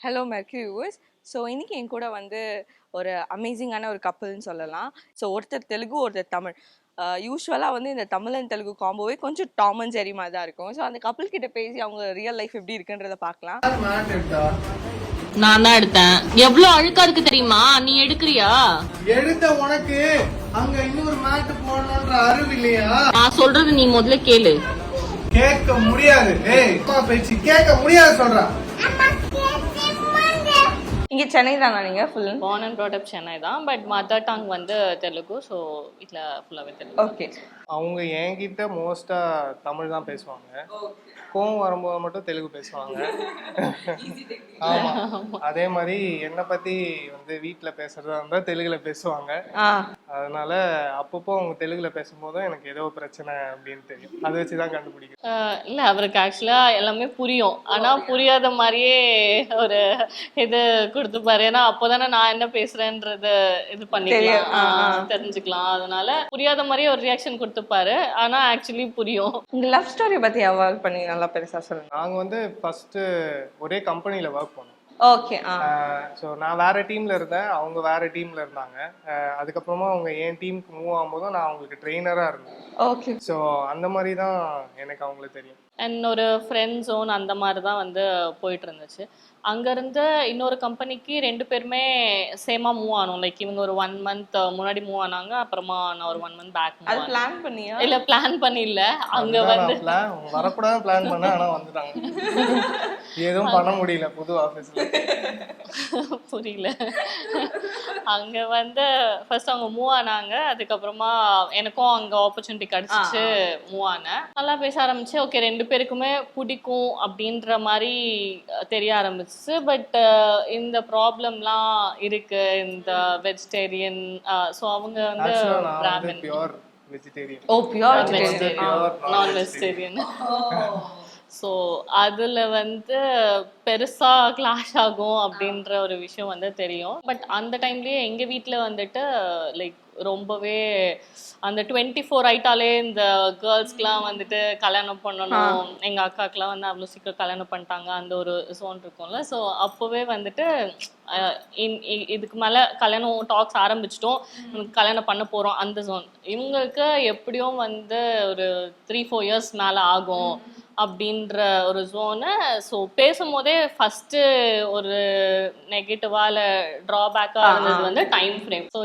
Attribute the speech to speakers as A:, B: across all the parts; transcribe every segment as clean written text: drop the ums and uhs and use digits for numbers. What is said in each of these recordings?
A: Hello Mercury viewers. So இன்னைக்கு என் கூட வந்து ஒரு அமேசிங்கான ஒரு கப்பல்னு சொல்லலாம். ஸோ ஒருத்தர் தெலுங்கு, ஒருத்தர் தமிழ். யூஸ்வலாக வந்து இந்த தமிழ் அண்ட் தெலுங்கு காம்போவே கொஞ்சம் டாம் அண்ட் ஜெரி மாதிரி தான் இருக்கும். ஸோ அந்த கப்பல் கிட்ட பேசி அவங்க ரியல் லைஃப் எப்படி இருக்குன்றத பார்க்கலாம்.
B: நான் தான் எடுத்தேன். எவ்வளவு அழுக்கா இருக்கு தெரியுமா? நீ எடுக்கிறியா?
C: எடுத்த உனக்கு அங்க இன்னொரு மேட் போடணும்ன்ற அறிவு இல்லையா?
B: நான் சொல்றது நீ முதல்ல கேளு.
C: கேட்க முடியாது. பேச்சு கேட்க முடியாது சொல்றேன்.
A: இங்கே சென்னை தானா நீங்கள்? Full
B: born and brought up Chennai தான். பட் மதர் டங் வந்து தெலுங்கு. ஸோ வீட்டில் ஃபுல்லாகவே தெலுங்கு.
A: ஓகே.
C: அவங்க என்கிட்ட மோஸ்டா தமிழ் தான் பேசுவாங்க. கோவம் வரும்போது மட்டும் தெலுங்கு பேசுவாங்க. ஆமா, அதே மாதிரி என்னை பத்தி வந்து வீட்டுல பேசுறதா இருந்தா தெலுங்குல பேசுவாங்க. அதனால அப்பப்போ அவங்க தெலுங்குல பேசும்போதும் எனக்கு ஏதோ பிரச்சனை அப்படின்னு தெரியும். அதை வச்சுதான் கண்டுபிடிக்கும்.
B: இல்ல, அவருக்கு ஆக்சுவலா எல்லாமே புரியும். ஆனா புரியாத மாதிரியே ஒரு இது கொடுத்துப்பாரு. ஏன்னா அப்போதானே நான் என்ன பேசுறேன்றது இது பண்ணிக்கலாம், தெரிஞ்சுக்கலாம். அதனால புரியாத மாதிரியே ஒரு ரியாக்ஷன் கொடுத்துப்பாரு. ஆனா ஆக்சுவலி புரியும்.
A: உங்க லவ் ஸ்டோரி பத்தி அவாய்ட் பண்ணி நல்லா பெருசா சொல்லுங்க.
C: நாங்க வந்து ஃபர்ஸ்ட் ஒரே கம்பெனில ஒர்க் பண்ணோம்.
A: ஓகே.
C: ஸோ நான் வேற டீம்ல இருந்தேன், அவங்க வேற டீம்ல இருந்தாங்க. அதுக்கப்புறமா அவங்க என் டீமுக்கு மூவ் ஆகும்போதும் நான் அவங்களுக்கு ட்ரெயினரா இருந்தேன்.
A: ஓகே.
C: ஸோ அந்த மாதிரி தான் எனக்கு அவங்களுக்கு தெரியும்.
B: அண்ட் ஒரு ஃப்ரெண்ட் ஜோன் அந்த மாதிரி தான் வந்து போயிட்டு இருந்துச்சு. அங்கேருந்து இன்னொரு கம்பெனிக்கு 2 பேருமே சேமாக மூவ் ஆனோம். லைக் இவங்க ஒரு 1 month முன்னாடி மூவ் ஆனாங்க. அப்புறமா நான் ஒரு 1 month பேக்.
A: அது பிளான் பண்ணியா?
B: இல்லை, பிளான் பண்ணி இல்லை. அங்கே வந்து
C: வரக்கூடாது பிளான் பண்ண, ஆனால் வந்துட்டாங்க. எதுவும் பண்ண முடியல புது ஆஃபீஸில்.
B: புரியல. அங்கே வந்து ஃபர்ஸ்ட் அவங்க மூவ் ஆனாங்க. அதுக்கப்புறமா எனக்கும் அங்கே ஆப்பர்ச்சுனிட்டி கிடச்சிச்சு, மூவ் ஆனேன். நல்லா பேச ஆரம்பிச்சு. ஓகே, 2 பேருக்குமே பிடிக்கும் அப்படின்ற மாதிரி தெரிய ஆரம்பிச்சு. பட் இந்த ப்ராப்ளம்லாம் இருக்கு, இந்த வெஜிடேரியன். ஸோ அவங்க வந்து
C: பியூர் வெஜிடேரியன்.
A: ஓ, பியூர் வெஜிடேரியன்,
B: நான் வெஜிடேரியன். ஸோ அதில் வந்து பெருசாக கிளாஷ் ஆகும் அப்படின்ற ஒரு விஷயம் வந்து தெரியும். பட் அந்த டைம்லேயே எங்கள் வீட்டில் வந்துட்டு லைக் ரொம்பவே அந்த 24 ஆயிட்டாலே இந்த கேர்ள்ஸ்க்குலாம் வந்துட்டு கல்யாணம் பண்ணணும். எங்கள் அக்காக்கெலாம் வந்து அவ்வளோ சீக்கிரம் கல்யாணம் பண்ணிட்டாங்க, அந்த ஒரு ஜோன் இருக்கும்ல. ஸோ அப்போவே வந்துட்டு இதுக்கு மேலே கல்யாணம் டாக்ஸ் ஆரம்பிச்சிட்டோம், கல்யாணம் பண்ண போகிறோம், அந்த ஜோன். இவங்களுக்கு எப்படியும் வந்து ஒரு 3-4 years மேலே ஆகும் அப்படின்ற ஒரு ஜோனு. ஸோ பேசும்போதே ஃபஸ்ட்டு ஒரு நெகட்டிவாக இல்லை ட்ராபேக்காக இருந்தது வந்து டைம் ஃப்ரேம். ஸோ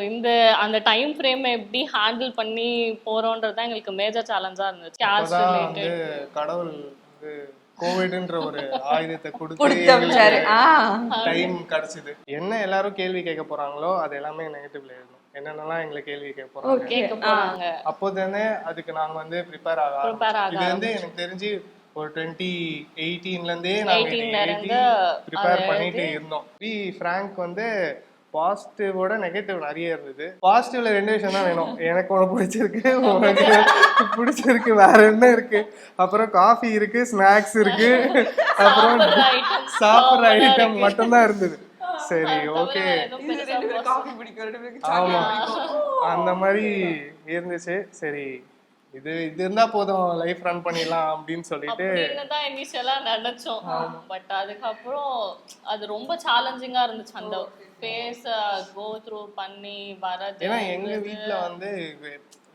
B: அந்த டைம் ஃப்ரேமை எப்படி ஹேண்டில் பண்ணி போகிறோன்றது தான் எங்களுக்கு மேஜர் சேலஞ்சாக இருந்துச்சு. கேஸ்ட் ரிலேட்டட்
C: கடவுள் வந்து கோவிட்ன்ற ஒரு ஆயுதத்தை கொடுத்து டைம் கிடைச்சது. என்ன எல்லாரும் கேள்வி கேட்க போறாங்களோ அது எல்லாமே நெகட்டிவ்ல எழுதணும். என்னென்னலாம் எங்களை கேள்வி கேட்க போறாங்க அப்போதானே அதுக்கு நாங்க வந்து ப்ரிப்பேர் ஆகலாம். இது வந்து எனக்கு தெரிஞ்சு ஒரு 2018ல இருந்தே நாங்க ப்ரிப்பேர் பண்ணிட்டு இருந்தோம். ஃப்ராங்க் வந்து பாசிட்டிவோட நெகட்டிவ் நிறைய இருந்தது. பாசிட்டிவ்ல 2 விஷயம் தான் வேணும். எனக்கு ஒன்று பிடிச்சிருக்கு, உனக்கு பிடிச்சிருக்கு, வேற என்ன இருக்கு, அப்புறம் காஃபி இருக்கு, ஸ்நாக்ஸ் இருக்கு, அப்புறம் சாப்பிட்ற ஐட்டம் மட்டும்தான் இருந்தது. சரி, ஓகே, ஆமா, அந்த மாதிரி இருந்துச்சு. சரி, இது இருந்தா போதும், லைஃப் ரன் பண்ணிடலாம் அப்படின்னு சொல்லிட்டு
B: தான் இனிஷியலா நினைச்சோம். பட் அதுக்கப்புறம் அது ரொம்ப சேலஞ்சிங்கா இருந்துச்சு. அந்த ஃபேஸ் கோ த்ரூ பண்ணி வரது.
C: ஏன்னா எங்க வீட்ல வந்து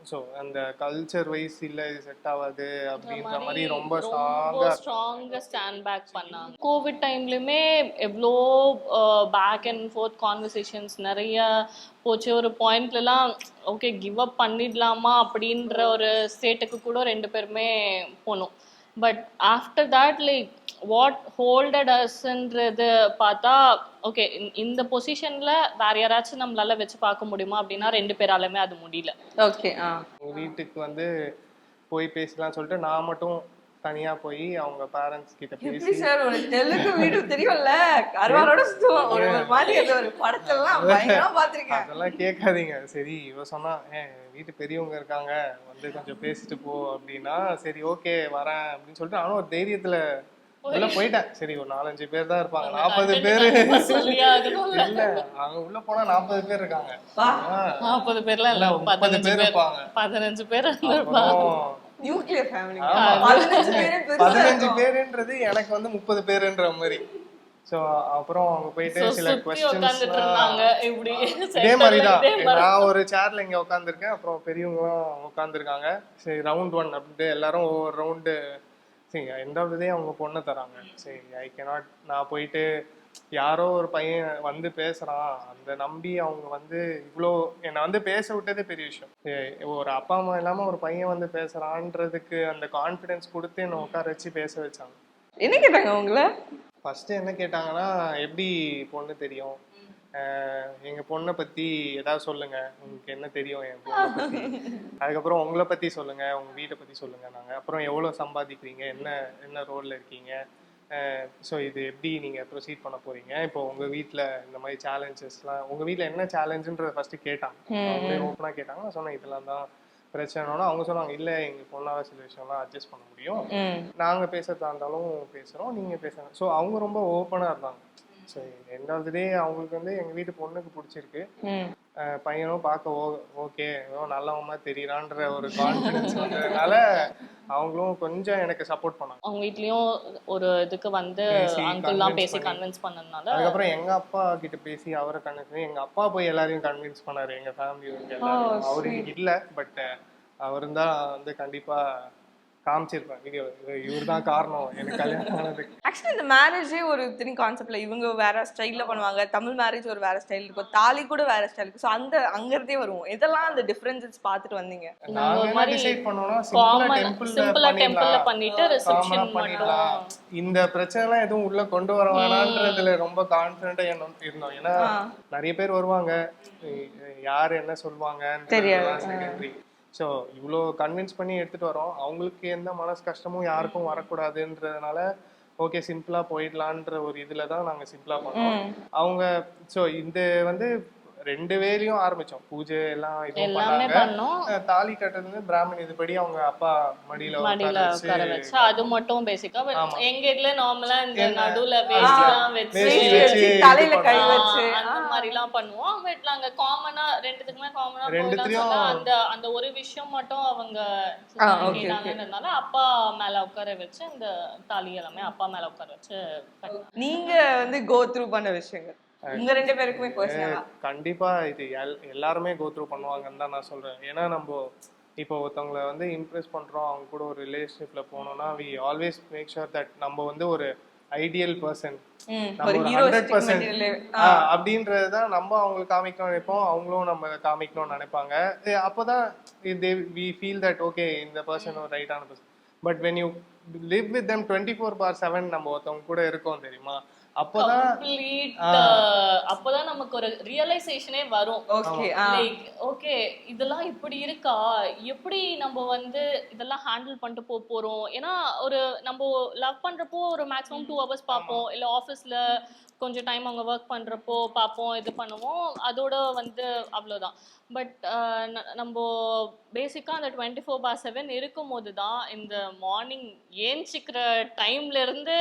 C: ஸோ அந்த கல்ச்சர் வைஸ் இல்லை, இது செட் ஆகாது அப்படின்ற மாதிரி ரொம்ப
B: ஸ்ட்ராங்கா ஸ்டாண்ட் பேக் பண்ணாங்க. கோவிட் டைம்லையுமே எவ்வளோ பேக் அண்ட் ஃபோர்த் கான்வர்சேஷன்ஸ் நிறைய போச்சு. ஒரு பாயிண்ட்லலாம் ஓகே கிவ் அப் பண்ணிடலாமா அப்படின்ற ஒரு ஸ்டேட்டுக்கு கூட 2 பேருமே போனோம். But after that like what holded அஸ்ன்றது பார்த்தா ஓகே, இந்த பொசிஷன்ல வேற யாராச்சும் நம்மளால வச்சு பார்க்க முடியுமா அப்படின்னா 2 பேராலுமே அது முடியல.
A: ஓகே.
C: வீட்டுக்கு வந்து போய் பேசலாம் சொல்லிட்டு நான் மட்டும் தனியா போய் அவங்க பேரண்ட்ஸ் கிட்ட பேசி.
A: சார், ஒரு தெலுங்கு வீடு தெரியும்ல, கருவாரோட சுத்துவோம் ஒரு மாதிரி, ஒரு படத்தெல்லாம் பயங்கரமா பாத்திருக்கேன்.
C: அதெல்லாம் கேட்காதீங்க. சரி, இவ சொன்னா வீட்டு பெரியவங்க இருக்காங்க, வந்து கொஞ்சம் பேசிட்டு போ அப்படின்னா சரி ஓகே வரேன் அப்படின்னு சொல்லிட்டு நானும் ஒரு தைரியத்துல உள்ள போயிட்டேன். சரி, ஒரு 4-5 பேர் தான் இருப்பாங்க, 40 பேரு இல்ல, அங்க உள்ள போனா 40 பேர் இருக்காங்க.
B: 40 பேர்லாம் இல்ல,
C: 30 பேர் இருப்பாங்க,
B: 15 பேர்.
A: Nuclear family.
C: 15 பேருன்றது எனக்கு வந்து 30 பேருன்ற மாதிரி. ஸோ அப்புறம் அவங்க போயிட்டு
B: So,
C: சில
B: சுத்தி உட்காந்துட்டு இருந்தாங்க இப்படி
C: இதே மாதிரிதான் நான் ஒரு சேர்ல இங்க உட்காந்துருக்கேன், அப்புறம் பெரியவங்களும் உட்காந்துருக்காங்க. சரி ரவுண்ட் 1 அப்படின்ட்டு எல்லாரும் ஒவ்வொரு ரவுண்டு. சரி எண்ட் ஆஃப் த டே அவங்க பொண்ணை தராங்க. சரி ஐ கேனாட், நான் போயிட்டு யாரோ ஒரு பையன் வந்து பேசுறான் அந்த நம்பி அவங்க வந்து இவ்வளோ என்னை வந்து பேச விட்டதே பெரிய விஷயம். ஒரு அப்பா அம்மா இல்லாம ஒரு பையன் வந்து பேசுறான்றதுக்கு அந்த கான்ஃபிடென்ஸ் கொடுத்து என்னை உட்கார வச்சு பேச வச்சாங்க.
A: என்ன கேட்டாங்க உங்களை?
C: ஃபர்ஸ்ட் என்ன கேட்டாங்கன்னா, எப்படி பொண்ணு தெரியும், எங்க பொண்ணை பத்தி ஏதாவது சொல்லுங்க, உங்களுக்கு என்ன தெரியும் என் பொண்ணை பத்தி, அதுக்கப்புறம் உங்களை பத்தி சொல்லுங்க, உங்க வீட்டை பத்தி சொல்லுங்க. நாங்க அப்புறம் எவ்வளவு சம்பாதிக்கிறீங்க, என்ன என்ன ரோல்ல இருக்கீங்க, ஸோ இது எப்படி நீங்க ப்ரொசீட் பண்ண போறீங்க, இப்போ உங்க வீட்டில் இந்த மாதிரி சேலஞ்சஸ்லாம், உங்க வீட்டில் என்ன சேலஞ்சுன்றத ஃபர்ஸ்ட் கேட்டாங்க. அவங்களே ஓப்பனா கேட்டாங்க. நான் சொன்னேன் இதெல்லாம் தான் பிரச்சனைனா. அவங்க சொன்னாங்க இல்ல எங்க பொண்ணால சில விஷயம்லாம் அட்ஜஸ்ட் பண்ண முடியும், நாங்க பேசுறதா இருந்தாலும் பேசுறோம், நீங்க பேசுங்க. ஸோ அவங்க ரொம்ப ஓப்பனா இருந்தாங்க. ஸோ எண்ட் ஆஃப் தி டே அவங்களுக்கு வந்து எங்க வீட்டு பொண்ணுக்கு பிடிச்சிருக்கு, பையனும் பார்க்க ஓகே ஏதோ நல்லவமா தெரியறான்ற ஒரு கான்ஃபிடன்ஸ் வந்ததுனால அவங்களும் கொஞ்சம் எனக்கு சப்போர்ட் பண்ணாங்க.
B: அவங்க வீட்லயும் ஒரு இதுக்கு வந்து அங்கிள்லாம் பேசி கன்வின்ஸ் பண்ணதுனால,
C: அதுக்கப்புறம் எங்க அப்பா கிட்ட பேசி அவரை கன்வின்ஸ் பண்ணி எங்க அப்பா போய் எல்லாரையும் கன்வின்ஸ் பண்ணாரு. எங்க ஃபேமிலி எல்லாரும், அவரு இல்ல பட் அவரு தான் வந்து கண்டிப்பா காமிச்சிருப்பேன் வீடியோ, இவர் தான் காரணம் எனக்கு கல்யாணம் ஆனதுக்கு.
A: ஆக்சுவலி இந்த மேரேஜே ஒரு தனி கான்செப்ட்ல இவங்க வேற ஸ்டைல்ல பண்ணுவாங்க, தமிழ் மேரேஜ் ஒரு வேற ஸ்டைல் இருக்கும், தாலி கூட வேற ஸ்டைல் இருக்கும். ஸோ அந்த அங்கிருந்தே வருவோம். இதெல்லாம் அந்த டிஃபரன்சஸ் பார்த்துட்டு வந்தீங்க.
C: நாங்க என்ன டிசைட் பண்ணோம்னா
B: சிம்பிளா டெம்பிள்ல பண்ணிட்டு ரிசெப்ஷன்
C: பண்ணிடலாம். இந்த பிரச்சனை எல்லாம் எதுவும் உள்ள கொண்டு வர வேணான்றதுல ரொம்ப கான்ஃபிடென்ட்டா இருந்தோம். ஏன்னா நிறைய பேர் வருவாங்க, யாரு என்ன சொல்லுவாங்க. ஸோ இவ்வளோ கன்வின்ஸ் பண்ணி எடுத்துட்டு வரோம், அவங்களுக்கு எந்த மனசு கஷ்டமும் யாருக்கும் வரக்கூடாதுன்றதுனால ஓகே சிம்பிளா போயிடலான்ற ஒரு இதுல தான் நாங்க சிம்பிளா பண்ணோம். அவங்க ஸோ இந்த வந்து 2 வேலையும் ஆரம்பிச்சோம். பூஜை எல்லாம் இதுவும் பண்ணாங்க. தாலி கட்டுறது பிராமணன் இதுபடி அவங்க அப்பா மடியில உட்கார வச்சு
B: அது மட்டும் பேசிக்கா. எங்க இதுல நார்மலா இந்த நடுவுல வேஸ்ட்லாம் வச்சு
A: தலையில கை வச்சு
B: அந்த மாதிரி எல்லாம் பண்ணுவோம். பட் நாங்க காமனா ரெண்டுத்துக்குமே காமனா அந்த அந்த ஒரு விஷயம் மட்டும் அவங்க கேட்டாங்கன்றதுனால அப்பா மேல உட்கார வச்சு இந்த தாலி எல்லாமே அப்பா மேல உட்கார வச்சு.
A: நீங்க வந்து கோ த்ரூ பண்ண விஷயங்கள் உங்க 2 பேருக்குமே பர்சனலா
C: கண்டிப்பா இது எல்லாருமே கோ த்ரூ பண்ணுவாங்கன்னு தான் நான் சொல்றேன். ஏன்னா நம்ம இப்போ ஒருத்தவங்களை வந்து இம்ப்ரெஸ் பண்றோம், அவங்க கூட ஒரு ரிலேஷன்ஷிப்ல போனோம்னா we always make sure that நம்ம வந்து ஒரு ஐடியல் பர்சன், நம்ம 100% அப்படின்றதுதான் நம்ம அவங்களுக்கு காமிக்கணும்னு நினைப்போம், அவங்களும் நம்ம காமிக்கணும்னு நினைப்பாங்க. அப்போதான் வி ஃபீல் தட் ஓகே இந்த பர்சன் ஒரு ரைட்டான person. But when you live with them 24/7 நம்ம ஒருத்தவங்க கூட இருக்கோம் தெரியுமா,
B: அப்பதான் நமக்கு ஒரு ரியலைசேஷனே வரும். ஓகே இதெல்லாம் இப்படி இருக்கா, எப்படி நம்ம வந்து இதெல்லாம் ஹேண்டில் பண்ணிட்டு போறோம். ஏன்னா ஒரு நம்ம லவ் பண்றப்போ ஒரு மேக்ஸிமம் 2 hours பார்ப்போம், இல்ல ஆஃபீஸ்ல கொஞ்சம் டைம் அவங்க ஒர்க் பண்றப்போ பார்ப்போம், இது பண்ணுவோம், அதோட வந்து அவ்வளோதான். பட் நம்ம பேசிக்கா அந்த 24/7 இருக்கும் போது தான் இந்த மார்னிங் ஏஞ்சிக்கிற டைம்ல இருந்து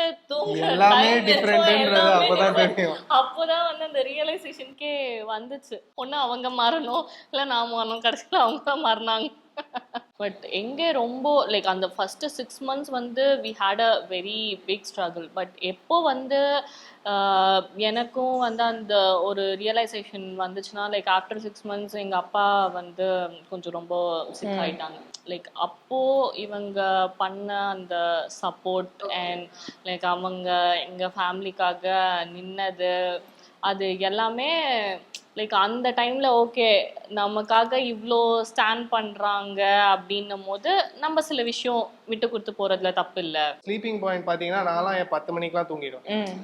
B: அப்போதான் வந்து அந்த ரியலைசேஷனுக்கே வந்துச்சு. ஒண்ணு அவங்க மாறணும், இல்ல நான் மாறணும். கடைசியில அவங்க தான் மாறினாங்க. பட் எங்கே ரொம்ப லைக் அந்த ஃபர்ஸ்ட் 6 months வந்து we had a very big struggle. But எப்போ வந்து எனக்கும் வந்து அந்த ஒரு ரியலைசேஷன் வந்துச்சுன்னா, லைக் ஆஃப்டர் 6 months எங்க அப்பா வந்து கொஞ்சம் ரொம்ப சிக் ஆயிட்டாங்க. லைக் அப்போ இவங்க பண்ண அந்த சப்போர்ட் அண்ட் லைக் அவங்க எங்க ஃபேமிலிக்காக நின்னது, அது எல்லாமே லைக் அந்த டைம்ல ஓகே நமக்காக இவ்வளோ ஸ்டாண்ட் பண்றாங்க அப்படின்னும் போது நம்ம சில விஷயம் விட்டு கொடுத்து போறதுல தப்பு இல்லை.
C: ஸ்லீப்பிங் பாயிண்ட் பாத்தீங்கன்னா நான்லாம் 10 மணிக்கெல்லாம் தூங்கிடுவேன்.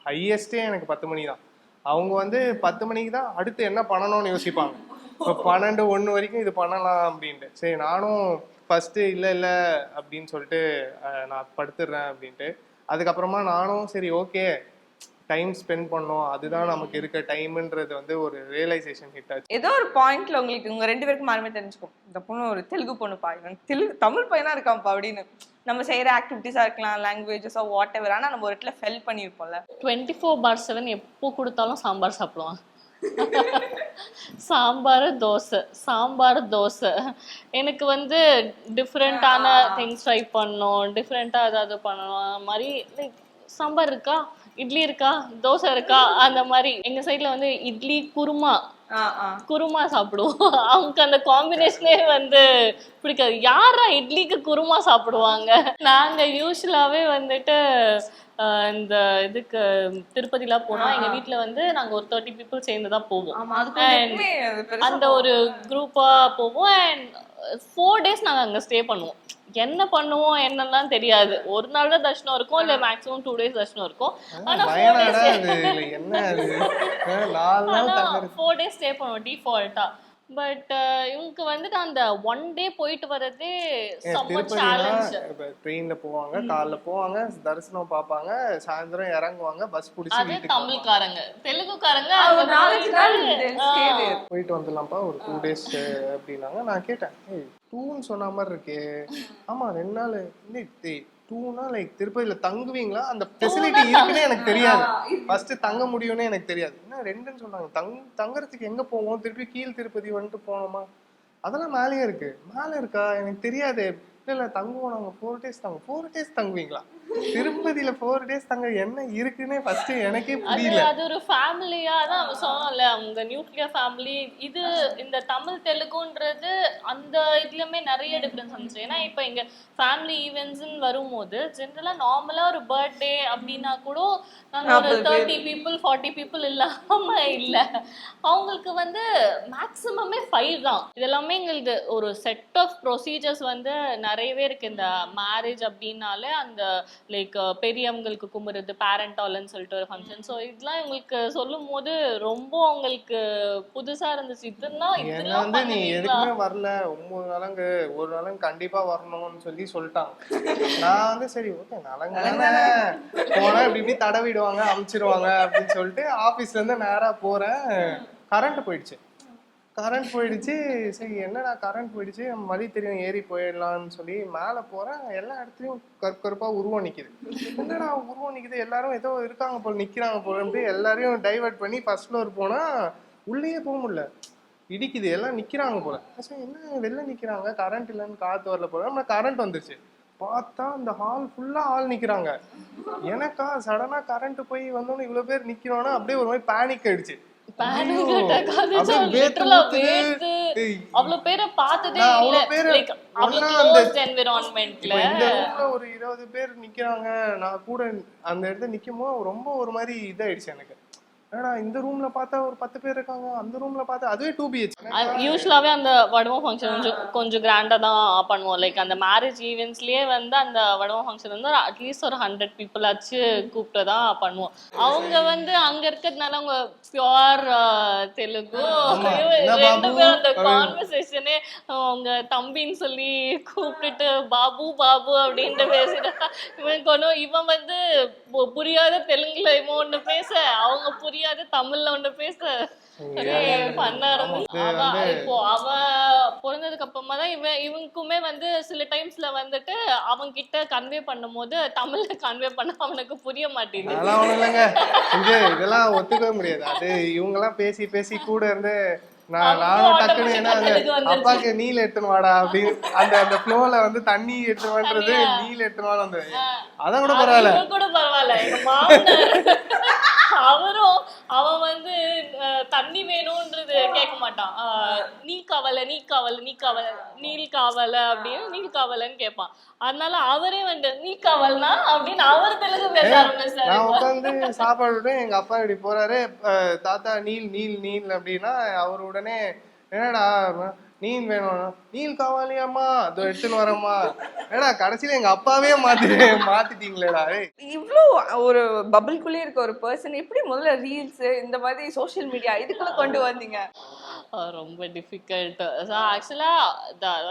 C: ஹையஸ்டே எனக்கு 10 மணி தான். அவங்க வந்து 10 மணிக்கு தான் அடுத்து என்ன பண்ணணும்னு யோசிப்பாங்க. இப்போ 12-1 வரைக்கும் இது பண்ணலாம் அப்படின்ட்டு. சரி நானும் ஃபர்ஸ்ட் இல்லை அப்படின்னு சொல்லிட்டு நான் படுத்துடுறேன் அப்படின்ட்டு. அதுக்கப்புறமா நானும் சரி ஓகே டைம் ஸ்பெண்ட் பண்ணோம், அதுதான் நமக்கு இருக்க டைம்ன்றது வந்து ஒரு ரியலைசேஷன் ஹிட் ஆச்சு.
A: ஏதோ ஒரு பாயிண்ட்ல உங்களுக்கு உங்க 2 பேருக்கும் மாறுமே தெரிஞ்சுக்கும், இந்த பொண்ணு ஒரு தெலுங்கு பொண்ணு பாருங்க, தமிழ் பையனா இருக்கான்ப்பா அப்படின்னு. நம்ம செய்யற ஆக்டிவிட்டிஸா இருக்கலாம், லாங்குவேஜஸா வாட் எவர், ஆனா நம்ம ஒரு இடத்துல ஃபெல் பண்ணிருப்போம்ல.
B: 24/7 எப்போ கொடுத்தாலும் சாம்பார் சாப்பிடுவான். சாம்பார் தோசை. எனக்கு வந்து டிஃப்ரெண்டான திங்ஸ் ட்ரை பண்ணணும், டிஃப்ரெண்டா ஏதாவது பண்ணணும். அந்த மாதிரி லைக் சாம்பார் இருக்கா, இட்லி இருக்கா, தோசை இருக்கா, அந்த மாதிரி. எங்க சைட்ல வந்து இட்லி குருமா குருமா சாப்பிடுவோம். அவங்க அந்த காம்பினேஷனே வந்து பிடிக்காது. யாரா இட்லிக்கு குருமா சாப்பிடுவாங்க? நாங்க யூஸ்வலாவே வந்துட்டு இந்த இதுக்கு திருப்பதிலாம் போனா எங்க வீட்ல வந்து நாங்க ஒரு 30 people சேர்ந்து தான் போவோம். அந்த ஒரு குரூப்பா போவோம். அண்ட் 4 days நாங்க அங்க ஸ்டே பண்ணுவோம். என்ன பண்ணுவோம் என்னெல்லாம் தெரியாது. ஒரு நாள் தான் தர்ஷனம் இருக்கும், இல்ல மேக்ஸிமம் 2 days தர்ஷனம் இருக்கும். ஆனா 4 days ஸ்டே பண்ணுவோம் டிஃபால்ட்டா. பட் இவங்களுக்கு வந்துட்டு அந்த 1 day போயிட்டு வரதே செம்ம சேலஞ்ச்.
C: ட்ரெயின்ல போவாங்க, காலைல போவாங்க, தரிசனம் பார்ப்பாங்க, சாயந்தரம் இறங்குவாங்க, பஸ் பிடிச்சி
B: அது தமிழ்காரங்க. தெலுங்குக்காரங்க
C: போயிட்டு வந்துடலாம்ப்பா ஒரு 2 days அப்படின்னாங்க. நான் கேட்டேன், ஏய் 2ன்னு சொன்ன மாதிரி இருக்கே. ஆமா 2 நாள். 2னா லைக் திருப்பதியில தங்குவீங்களா? அந்த ஃபெசிலிட்டி இருக்குன்னே எனக்கு தெரியாது. ஃபர்ஸ்ட் தங்க முடியும்னே எனக்கு தெரியாது. என்ன 2ன்னு சொன்னாங்க. தங்குறதுக்கு எங்க போவோம்? திருப்பி கீழ் திருப்பதி வந்துட்டு போனோமா? அதெல்லாம் மேலேயே இருக்கு. மேல இருக்கா? எனக்கு தெரியாது. இல்ல தங்குவோம் நாங்க 4 days தங்குவோம். 4 days தங்குவீங்களா? திருப்பதியில 4 days தங்க என்ன இருக்குன்னே ஃபர்ஸ்ட் எனக்கே புரியல.
B: அது ஒரு ஃபேமிலியா தான் அவன் சொன்னான்ல, அவங்க நியூக்ளியர் ஃபேமிலி. இது இந்த தமிழ் தெலுங்குன்றது அந்த இதுலயுமே நிறைய டிஃபரன்ஸ் வந்துச்சு. ஏன்னா இப்ப இங்க ஃபேமிலி ஈவெண்ட்ஸ்ன்னு வரும்போது ஜென்ரலா நார்மலா ஒரு பர்த்டே அப்படின்னா கூட நாங்க ஒரு 30 people 40 people இல்லாம இல்ல. அவங்களுக்கு வந்து மேக்சிமமே 5 தான். இதெல்லாமே எங்களுக்கு ஒரு செட் ஆஃப் ப்ரொசீஜர்ஸ் வந்து நிறையவே இருக்கு. இந்த மேரேஜ் அப்படின்னாலே அந்த லைக் பெரியவங்களுக்கு கும்புறது, பேரண்டால்னு சொல்லிட்டு ஒரு ஃபங்க்ஷன். ஸோ இதெல்லாம் இவங்களுக்கு சொல்லும் போது ரொம்ப அவங்களுக்கு புதுசா இருந்துச்சு.
C: என்ன வந்து நீ எதுக்குமே வரல, 9 நாளங்கு ஒரு நாளும் கண்டிப்பா வரணும்னு சொல்லிட்டாங்க. நான் வந்து சரி ஓகே நலங்க போனா இப்படி தடவிடுவாங்க, அமுச்சிருவாங்க அப்படின்னு சொல்லிட்டு ஆபீஸ்ல இருந்து நேரா போறேன். கரண்ட் போயிடுச்சு. சரி என்னடா கரண்ட் போயிடுச்சு, நம்ம வழி தெரியும் ஏறி போயிடலாம்னு சொல்லி மேலே போறேன். எல்லா இடத்துலயும் கருப்பா உருவம் நிக்குது. என்னடா உருவம் நிக்குது, எல்லாரும் ஏதோ இருக்காங்க போல, நிக்கிறாங்க போல. எல்லாரையும் டைவர்ட் பண்ணி ஃபர்ஸ்ட் ஃப்ளோர் போனா உள்ளேயே போக முடியல, இடிக்குது, எல்லாம் நிக்கிறாங்க போல. என்ன வெளில நிக்கிறாங்க, கரண்ட் இல்லைன்னு காத்து வரல போல. நம்ம கரண்ட் வந்துருச்சு. பார்த்தா அந்த ஹால் ஃபுல்லா ஆள் நிக்கிறாங்க. எனக்கா சடனா கரண்ட் போய் வந்தோன்னு இவ்வளவு பேர் நிக்கிறோன்னா அப்படியே ஒரு மாதிரி பேனிக் ஆயிடுச்சு.
B: அவ்வளவு பேரை பார்த்ததே இல்ல.
C: ஒரு 20 பேர் நிக்கிறாங்க. நான் கூட அந்த இடத்துல நிக்கும்போது ரொம்ப ஒரு மாதிரி இதாயிடுச்சு எனக்கு. ஏன்னா இந்த ரூம்ல பார்த்தா ஒரு 10 பேர் இருக்காங்க, அந்த ரூம்ல பார்த்தா அதுவே 2 BH.
B: யூஸ்வலாவே அந்த வடவம் ஃபங்க்ஷன் கொஞ்சம் கிராண்டா தான் பண்ணுவோம். லைக் அந்த மேரேஜ் ஈவெண்ட்ஸ்லயே வந்து அந்த வடவம் ஃபங்க்ஷன் வந்து அட்லீஸ்ட் ஒரு 100 people ஆச்சு கூப்பிட்டு தான் பண்ணுவோம். அவங்க வந்து அங்க இருக்கிறதுனால அவங்க பியூர் தெலுங்கு. 2 பேரும் அந்த கான்வர்சேஷனே அவங்க தம்பின்னு சொல்லி கூப்பிட்டுட்டு பாபு பாபு அப்படின்ட்டு பேசிட்டு இவன் வந்து புரியாத தெலுங்குல இவன் ஒண்ணு பேச, அவங்க புரியாத தமிழ்ல ஒண்ணு பேச பண்ணா இருந்துச்சு. இப்போ அவன் பிறந்ததுக்கு அப்புறமா தான் இவனுக்குமே வந்து சில டைம்ஸ்ல வந்துட்டு அவங்க கிட்ட கன்வே பண்ணும் போது தமிழ்ல கன்வே பண்ண அவனுக்கு புரிய மாட்டேங்குது.
C: இதெல்லாம் ஒத்துக்க முடியாது. அது இவங்க எல்லாம் பேசி பேசி கூட இருந்து நானும் டக்குன்னு ஏன்னா அப்பாக்கு நீல் எடுத்துன்னு வாடா அப்படின்னு அந்த ஃப்ளோல வந்து தண்ணி எடுத்து வான்றது நீல் எடுத்துன்னு வாட வந்து அதான் கூட
B: பரவாயில்ல. எங்க மாமனார் அவரும் அவன் வந்து தண்ணி வேணும்ன்றது கேட்க மாட்டான். நீ காவல நீல் காவல அப்படின்னு நீல் காவலன்னு கேட்பான். அதனால அவரே வந்து நீ காவல்னா அப்படின்னு அவர் தெலுங்கு பேச ஆரம்பிச்சாரு.
C: நான் உட்காந்து சாப்பாடு விட்டு எங்க அப்பா இப்படி போறாரு, தாத்தா நீல் நீல் நீல் அப்படின்னா அவர் உடனே என்னடா நீல் வேணும், நீல் காவாலியாம்மா அதோ எடுத்துன்னு வரம்மா. ஏடா கடைசியில எங்க அப்பாவே மாத்திட்டீங்களேடா.
A: இவ்வளோ ஒரு பபிள்குள்ளே இருக்க ஒரு பர்சன் எப்படி முதல்ல ரீல்ஸ் இந்த மாதிரி சோஷியல் மீடியா இதுக்குள்ள கொண்டு வந்தீங்க?
B: ரொம்ப டிஃபிகல்ட். ஆக்சுவலா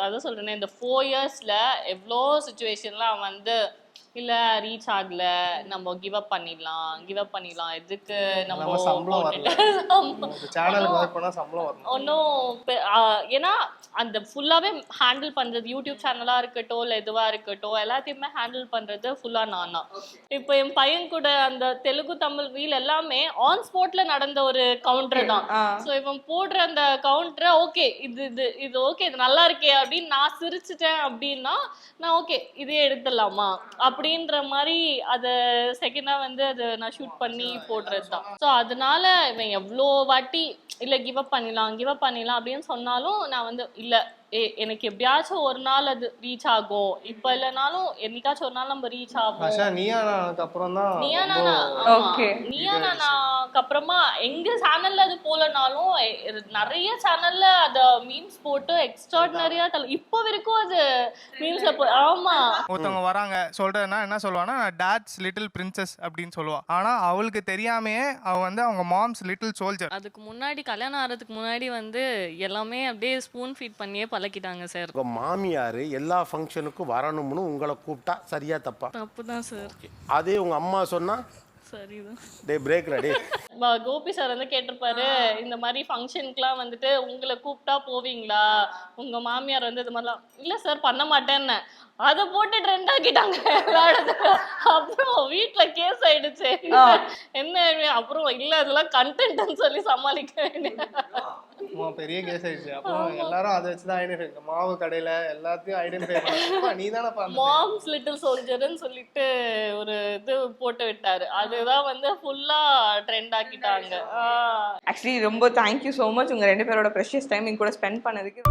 B: அதான் சொல்றேன், இந்த 4 yearsல எவ்வளோ சுச்சுவேஷன்லாம் வந்து இல்ல ரீச் ஆகல, நம்ம கிவ் அப் பண்ணிடலாம் எதுக்கு நம்ம
C: சம்பளம்
B: ஒன்னும். ஏன்னா அந்த ஃபுல்லாவே ஹேண்டில் பண்றது யூடியூப் சேனலா இருக்கட்டும் இல்ல எதுவா இருக்கட்டும் எல்லாத்தையுமே ஹேண்டில் பண்றது ஃபுல்லா நான் தான். இப்போ என் பையன் கூட அந்த தெலுங்கு தமிழ் ரீல் எல்லாமே ஆன் ஸ்பாட்ல நடந்த ஒரு கவுண்டர் தான். ஸோ இவன் போடுற அந்த கவுண்டரை ஓகே இது ஓகே இது நல்லா இருக்கே அப்படின்னு நான் சிரிச்சுட்டேன் அப்படின்னா நான் ஓகே இதே எடுத்துடலாமா அப்படி அப்படின்ற மாதிரி அதை செகண்டா வந்து அதை நான் ஷூட் பண்ணி போடுறது தான். ஸோ அதனால இவன் எவ்வளோ வாட்டி இல்லை கிவ் அப் பண்ணிடலாம் அப்படின்னு சொன்னாலும் நான் வந்து இல்லை எனக்கு எப்படியாச்சும் ஒரு நாள் அது ரீச் ஆகும், இப்ப இல்லைனாலும் என்னைக்காச்சும் ஒரு நாள் நம்ம ரீச் ஆகும்.
C: நீயானாக்கு
B: அப்புறமா எங்க சேனல்ல அது போலனாலும் நிறைய சேனல்ல அத மீம்ஸ் போட்டு எக்ஸ்ட்ராடினரியா இப்போ வரைக்கும் அது மீம்ஸ்ல ஆமா
D: ஒருத்தவங்க வராங்க சொல்றதுன்னா என்ன சொல்லுவானா, டாட்ஸ் லிட்டில் பிரின்சஸ் அப்படின்னு சொல்லுவா. ஆனா அவளுக்கு தெரியாமையே அவ வந்து அவங்க மாம்ஸ் லிட்டில் சோல்ஜர்.
B: அதுக்கு முன்னாடி கல்யாணம் ஆகிறதுக்கு முன்னாடி வந்து எல்லாமே அப்படியே ஸ்பூன் ஃபீட் பண்ணியே பழக்கிட்டாங்க சார்.
E: உங்க மாமியார் எல்லா ஃபங்க்ஷனுக்கும் வரணும்னு உங்களை கூப்பிட்டா சரியா தப்பா?
B: தப்பு தான் சார்.
E: அதே உங்க அம்மா சொன்னா
B: சரிதான்.
E: Day break ready.
B: Gopi sir வந்து கேட்டிருப்பாரு, இந்த மாதிரி ஃபங்க்ஷனுக்குலாம் வந்துட்டு உங்களை கூப்பிட்டா போவீங்களா, உங்க மாமியார் வந்து இது மாதிரிலாம் இல்லை சார் பண்ண மாட்டேன்னு அதை போட்டு ட்ரெண்ட் ஆக்கிட்டாங்க. அப்புறம் வீட்டுல கேஸ் ஆயிடுச்சு. என்ன அப்புறம் இல்ல அதெல்லாம் கண்டென்ட்னு சொல்லி சமாளிக்க வேண்டிய
C: பெரிய கேஸ் ஆயிடுச்சு. அப்புறம் எல்லாரும் அதை வச்சுதான் ஐடென்டிஃபை, மாவு கடையில எல்லாத்தையும் ஐடென்டிஃபை பண்ணா நீ தானே
B: மாம்ஸ் லிட்டில் சோல்ஜர்னு சொல்லிட்டு ஒரு இது போட்டு விட்டாரு. அதுதான் வந்து ஃபுல்லா ட்ரெண்ட் ஆக்கிட்டாங்க.
A: ஆக்சுவலி ரொம்ப தேங்க்யூ ஸோ மச் உங்க 2 பேரோட ப்ரெஷியஸ் டைம் கூட ஸ்பெண்ட் பண்ணதுக்கு.